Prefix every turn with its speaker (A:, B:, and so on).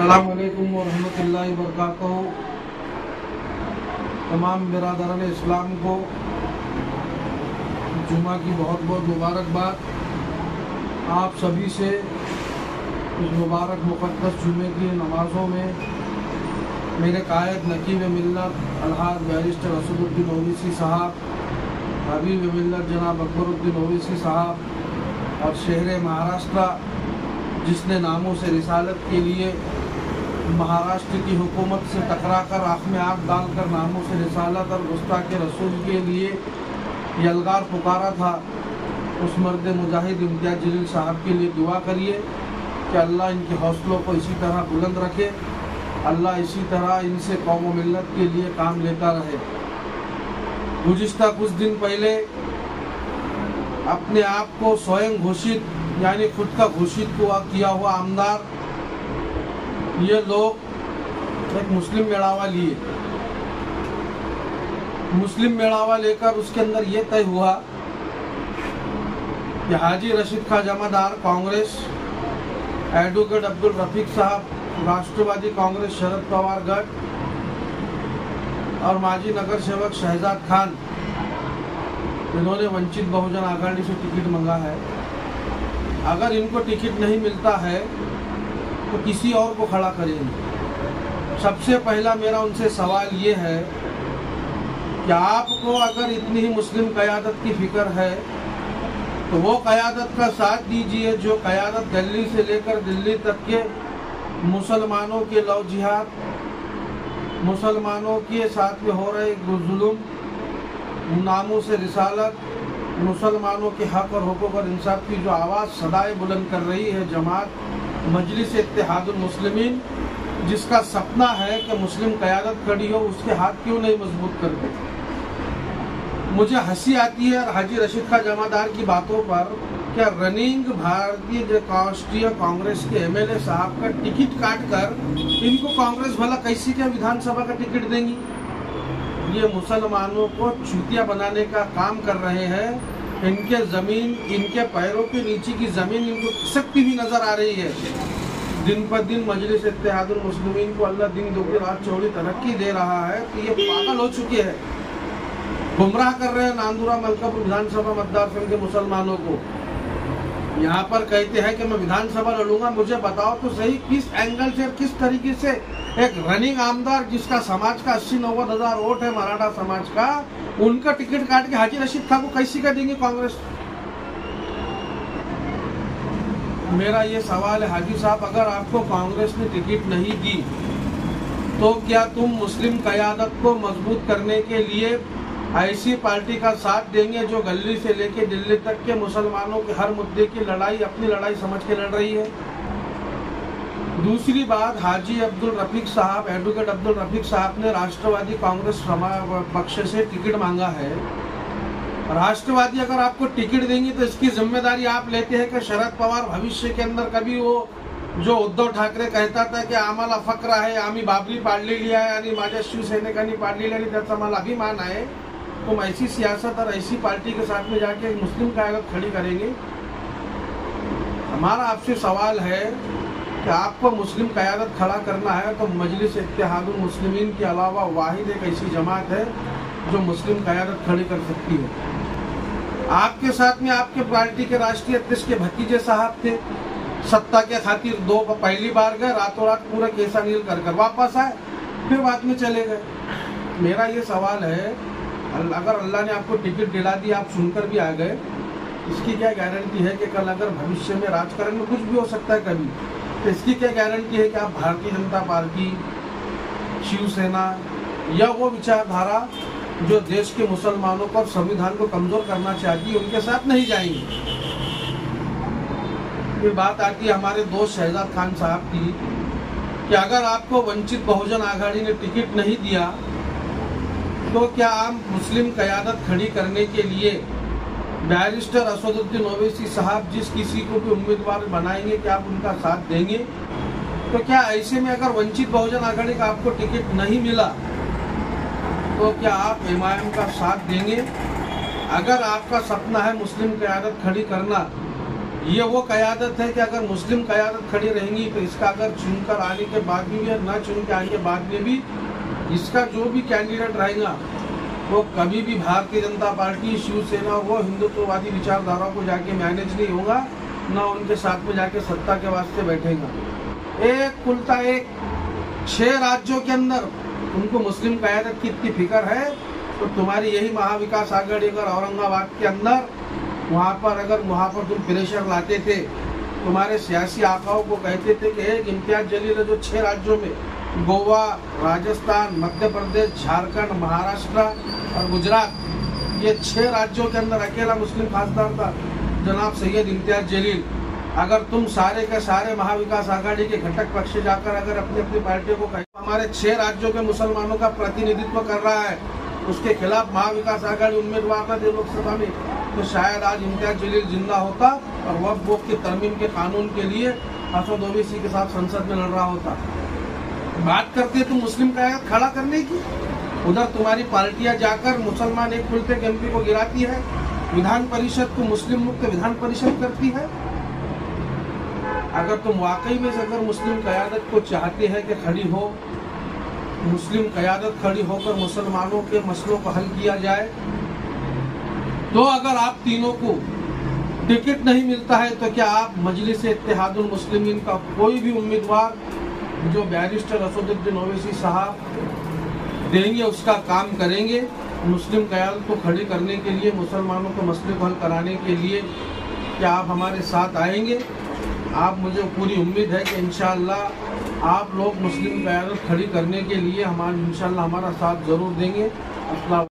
A: अस्सलाम वालेकुम व रहमतुल्लाहि व बरकातहू। तमाम बिरादरान इस्लाम को जुमा की बहुत बहुत मुबारकबाद। आप सभी से इस मुबारक मुक़द्दस जुमे की नमाज़ों में मेरे कायद नकीब मिल्लत अलहाज बैरिस्टर असदुद्दीन ओवैसी साहब, हबीब मिल्लत जनाब अकबरुद्दीन ओवैसी साहब और शहर महाराष्ट्र जिसने नामों से रिसालत के लिए महाराष्ट्र की हुकूमत से टकराकर आँख में आँख डालकर नामों से रिसालत और गुस्ताख के रसूल के लिए यलगार पुकारा था, उस मर्द मुजाहिद इम्तियाज़ जलील साहब के लिए दुआ करिए कि अल्लाह इनके हौसलों को इसी तरह बुलंद रखे, अल्लाह इसी तरह इनसे कौम व मिल्लत के लिए काम लेता रहे। गुज़िश्ता कुछ दिन पहले अपने आप को स्वयं घोषित यानी खुद का घोषित किया हुआ आमदार ये लोग एक मुस्लिम मेड़ावा लिए। मुस्लिम मेड़ावा लेकर उसके अंदर ये तय हुआ कि हाजी रशीद खां जमादार कांग्रेस, एडवोकेट अब्दुल रफीक साहब राष्ट्रवादी कांग्रेस शरद पवार गढ़ और माजी नगर सेवक शहजाद खान इन्होंने वंचित बहुजन आघाड़ी से टिकट मांगा है। अगर इनको टिकट नहीं मिलता है तो किसी और को खड़ा करेंगे। सबसे पहला मेरा उनसे सवाल ये है कि आपको अगर इतनी ही मुस्लिम क़यादत की फिक्र है तो वो क़यादत का साथ दीजिए जो क़यादत दिल्ली से लेकर दिल्ली तक के मुसलमानों के लव जिहाद, मुसलमानों के साथ में हो रहे जुल्म, नामों से रिसालत, मुसलमानों के हक और हुकूक और इंसाफ की जो आवाज़ सदाएं बुलंद कर रही है जमात मजलिस इत्तेहादुल मुस्लिमीन, जिसका सपना है कि मुस्लिम क़यादत खड़ी हो, उसके हाथ क्यों नहीं मजबूत करते। मुझे हंसी आती है हाजी रशीद खां जमादार की बातों पर। क्या रनिंग भारतीय राष्ट्रीय कांग्रेस के एमएलए साहब का टिकट काट कर इनको कांग्रेस भला कैसी क्या विधानसभा का टिकट देंगी। ये मुसलमानों को चूतिया बनाने का काम कर रहे हैं। इनके ज़मीन, इनके पैरों के नीचे की ज़मीन इनको खिसकती हुई नज़र आ रही है। दिन पर दिन मजलिस इत्तेहादुल मुस्लिमीन को अल्लाह दिन दोपहर रात चौड़ी तरक्की दे रहा है तो ये पागल हो चुके हैं, गुमराह कर रहे हैं नांदुरा मलकापुर विधानसभा मतदार संघ के मुसलमानों को। यहाँ पर कहते हैं कि मैं विधानसभा लड़ूंगा, मुझे बताओ तो सही किस एंगल से, किस तरीके से एक रनिंग आमदार जिसका समाज का 80-90 हज़ार वोट है मराठा समाज का, उनका टिकट काट के हाजी रशीद खां को कैसी का देंगे कांग्रेस। मेरा ये सवाल है हाजी साहब, अगर आपको कांग्रेस ने टिकट नहीं दी तो क्या तुम मुस्लिम क़यादत को मजबूत करने के लिए ऐसी पार्टी का साथ देंगे जो गली से लेके दिल्ली तक के मुसलमानों के हर मुद्दे की लड़ाई अपनी लड़ाई समझ के लड़ रही है। दूसरी बात, हाजी अब्दुल रफीक साहब, एडवोकेट अब्दुल रफीक साहब ने राष्ट्रवादी कांग्रेस पक्ष से टिकट मांगा है। राष्ट्रवादी अगर आपको टिकट देंगे तो इसकी जिम्मेदारी आप लेते हैं कि शरद पवार भविष्य के अंदर कभी वो जो उद्धव ठाकरे कहता था कि आम्हाला फक्र आहे, आम्ही बाबरी पाडलेली आहे आणि माझ्या शिवसैनिकांनी पाडलेली आणि त्याचा मला अभिमान आहे, तुम ऐसी सियासत और ऐसी पार्टी के साथ में जाके मुस्लिम क़यादत खड़ी करेंगे। हमारा आपसे सवाल है कि आपको मुस्लिम क़यादत खड़ा करना है तो मजलिस इत्तेहादुल मुस्लिमीन के अलावा वाहिद एक ऐसी जमात है जो मुस्लिम क़यादत खड़ी कर सकती है। आपके साथ में आपके पार्टी के राष्ट्रीय अध्यक्ष के भतीजे साहब थे, सत्ता के खातिर पहली बार गए, रातों रात पूरा केसा नील कर वापस आए, फिर बाद में चले गए। मेरा ये सवाल है, अगर अल्लाह ने आपको टिकट दिला दी, आप सुनकर भी आ गए, इसकी क्या गारंटी है कि कल अगर भविष्य में राजकारण में कुछ भी हो सकता है कभी, तो इसकी क्या गारंटी है कि आप भारतीय जनता पार्टी, शिवसेना या वो विचारधारा जो देश के मुसलमानों को और संविधान को कमजोर करना चाहती है उनके साथ नहीं जाएंगे। फिर बात आती है हमारे दोस्त शहजाद खान साहब की कि अगर आपको वंचित बहुजन आघाड़ी ने टिकट नहीं दिया तो क्या आप मुस्लिम क़यादत खड़ी करने के लिए बैरिस्टर असदुद्दीन ओवैसी साहब जिस किसी को भी उम्मीदवार बनाएंगे क्या आप उनका साथ देंगे। तो क्या ऐसे में अगर वंचित बहुजन आघाड़ी का आपको टिकट नहीं मिला तो क्या आप एमआईएम का साथ देंगे। अगर आपका सपना है मुस्लिम क़यादत खड़ी करना ये वो क़यादत है कि अगर मुस्लिम क़यादत खड़ी रहेंगी तो इसका अगर चुनकर आने के बाद भी या ना चुन के आने के बाद में भी इसका जो भी कैंडिडेट रहेगा वो कभी भी भारतीय जनता पार्टी, शिवसेना, वो हिंदुत्ववादी विचारधारा को जाके मैनेज नहीं होगा, ना उनके साथ में जाके सत्ता के वास्ते बैठेगा। एक कुलता एक 6 राज्यों के अंदर उनको मुस्लिम क़यादत की इतनी फिक्र है तो तुम्हारी यही महाविकास आघाड़ी अगर औरंगाबाद के अंदर वहाँ पर तुम प्रेशर लाते थे, तुम्हारे सियासी आकाओं को कहते थे कि एक इम्तियाज जलील है जो 6 राज्यों में गोवा, राजस्थान, मध्य प्रदेश, झारखंड, महाराष्ट्र और गुजरात, ये 6 राज्यों के अंदर अकेला मुस्लिम खासदार था जनाब सैयद इम्तियाज जलील। अगर तुम सारे के सारे महाविकास आघाड़ी के घटक पक्ष जाकर अगर अपनी अपनी पार्टियों को हमारे 6 राज्यों के मुसलमानों का प्रतिनिधित्व कर रहा है, उसके खिलाफ महाविकास आघाड़ी उम्मीदवार था लोकसभा में, तो शायद आज इम्तियाज जलील जिंदा होता और वक्फ बोर्ड की तरमीम के कानून के लिए असद ओवैसी के साथ संसद में लड़ रहा होता। बात करते तुम मुस्लिम क़यादत खड़ा करने की, उधर तुम्हारी पार्टियां जाकर मुसलमान एक कुलते के एमपी को गिराती है, विधान परिषद को मुस्लिम मुक्त विधान परिषद करती है। अगर तुम वाकई में अगर मुस्लिम क़यादत को चाहते हैं कि खड़ी हो, मुस्लिम क़यादत खड़ी होकर मुसलमानों के मसलों को हल किया जाए, तो अगर आप तीनों को टिकट नहीं मिलता है तो क्या आप मजलिस इत्तेहादुल मुस्लिमीन का कोई भी उम्मीदवार जो बैरिस्टर असदुद्दीन ओवैसी साहब देंगे उसका काम करेंगे? मुस्लिम क़यादत को खड़ी करने के लिए, मुसलमानों के मसले को हल कराने के लिए क्या आप हमारे साथ आएंगे? आप मुझे पूरी उम्मीद है कि इंशाअल्लाह आप लोग मुस्लिम क़यादत खड़ी करने के लिए इंशाअल्लाह हमारा साथ ज़रूर देंगे। अपना